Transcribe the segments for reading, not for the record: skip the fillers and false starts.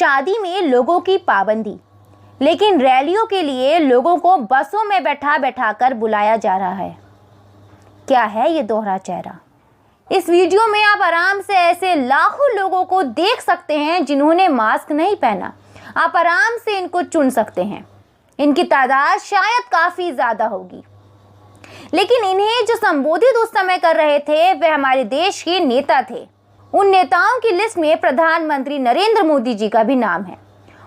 शादी में लोगों की पाबंदी, लेकिन रैलियों के लिए लोगों को बसों में बैठा बैठा कर बुलाया जा रहा है। क्या है ये दोहरा चेहरा? इस वीडियो में आप आराम से ऐसे लाखों लोगों को देख सकते हैं जिन्होंने मास्क नहीं पहना। आप आराम से इनको चुन सकते हैं। इनकी तादाद शायद काफ़ी ज़्यादा होगी, लेकिन इन्हें जो संबोधित उस समय कर रहे थे वे हमारे देश के नेता थे। उन नेताओं की लिस्ट में प्रधानमंत्री नरेंद्र मोदी जी का भी नाम है।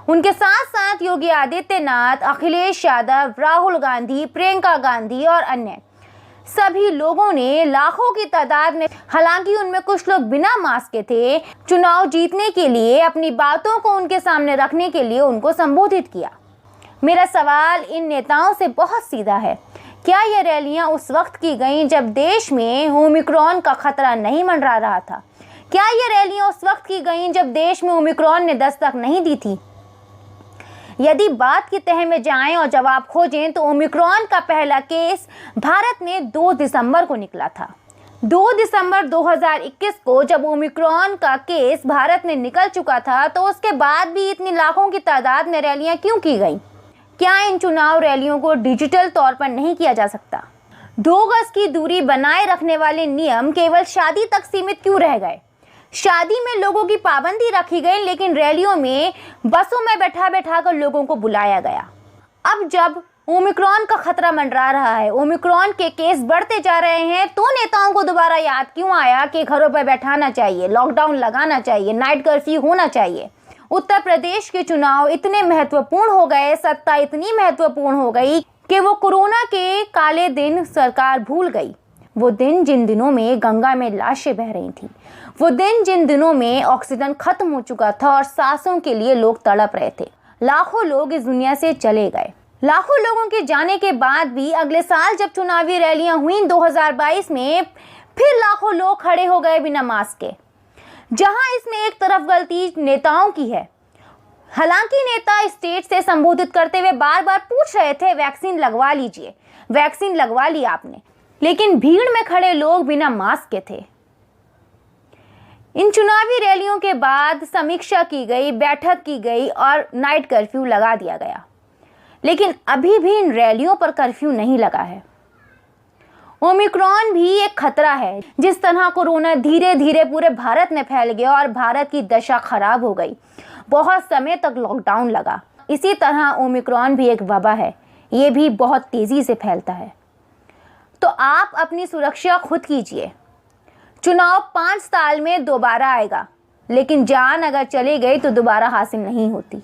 उनके साथ साथ योगी आदित्यनाथ, अखिलेश यादव, राहुल गांधी, प्रियंका गांधी और अन्य सभी लोगों ने लाखों की तादाद में, हालांकि उनमें कुछ लोग बिना मास्क के थे, चुनाव जीतने के लिए अपनी बातों को उनके सामने रखने के लिए उनको संबोधित किया। मेरा सवाल इन नेताओं से बहुत सीधा है। क्या ये रैलियां उस वक्त की गईं जब देश में ओमिक्रॉन का खतरा नहीं मंडरा रहा था? क्या ये रैलियां उस वक्त की गईं जब देश में ओमिक्रॉन ने दस्तक नहीं दी थी? यदि बात की तह में जाएं और जवाब खोजें तो ओमिक्रॉन का पहला केस भारत में 2 दिसंबर को निकला था। 2 दिसंबर 2021 को जब ओमिक्रॉन का केस भारत में निकल चुका था तो उसके बाद भी इतनी लाखों की तादाद में रैलियां क्यों की गईं? क्या इन चुनाव रैलियों को डिजिटल तौर पर नहीं किया जा सकता? 2 गज की दूरी बनाए रखने वाले नियम केवल शादी तक सीमित क्यों रह गए? शादी में लोगों की पाबंदी रखी गई, लेकिन रैलियों में बसों में बैठा बैठा कर लोगों को बुलाया गया। अब जब ओमिक्रॉन का खतरा मंडरा रहा है, ओमिक्रॉन के केस बढ़ते जा रहे हैं, तो नेताओं को दोबारा याद क्यों आया कि घरों पर बैठाना चाहिए, लॉकडाउन लगाना चाहिए, नाइट कर्फ्यू होना चाहिए? उत्तर प्रदेश के चुनाव इतने महत्वपूर्ण हो गए, सत्ता इतनी महत्वपूर्ण हो गई कि वो कोरोना के काले दिन सरकार भूल गई। वो दिन जिन दिनों में गंगा में लाशें बह रही थी, वो दिन जिन दिनों में ऑक्सीजन खत्म हो चुका था और सांसों के लिए लोग तड़प रहे थे। लाखों लोग इस दुनिया से चले गए। लाखों लोगों के जाने के बाद भी अगले साल जब चुनावी रैलियां हुई 2022 में, फिर लाखों लोग खड़े हो गए बिना मास्क के। जहां इसमें एक तरफ गलती नेताओं की है। हालांकि नेता स्टेज से संबोधित करते हुए बार बार पूछ रहे थे वैक्सीन लगवा लीजिए, वैक्सीन लगवा ली आपने, लेकिन भीड़ में खड़े लोग बिना मास्क के थे। इन चुनावी रैलियों के बाद समीक्षा की गई, बैठक की गई और नाइट कर्फ्यू लगा दिया गया, लेकिन अभी भी इन रैलियों पर कर्फ्यू नहीं लगा है। ओमिक्रॉन भी एक खतरा है। जिस तरह कोरोना धीरे धीरे पूरे भारत में फैल गया और भारत की दशा खराब हो गई, बहुत समय तक लॉकडाउन लगा, इसी तरह ओमिक्रॉन भी एक वबा है। ये भी बहुत तेजी से फैलता है। तो आप अपनी सुरक्षा खुद कीजिए। चुनाव 5 साल में दोबारा आएगा, लेकिन जान अगर चली गई तो दोबारा हासिल नहीं होती।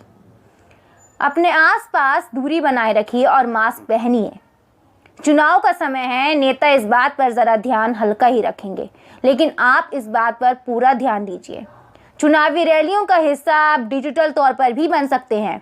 अपने आसपास दूरी बनाए रखिए और मास्क पहनिए। चुनाव का समय है, नेता इस बात पर ज़रा ध्यान हल्का ही रखेंगे, लेकिन आप इस बात पर पूरा ध्यान दीजिए। चुनावी रैलियों का हिस्सा आप डिजिटल तौर पर भी बन सकते हैं।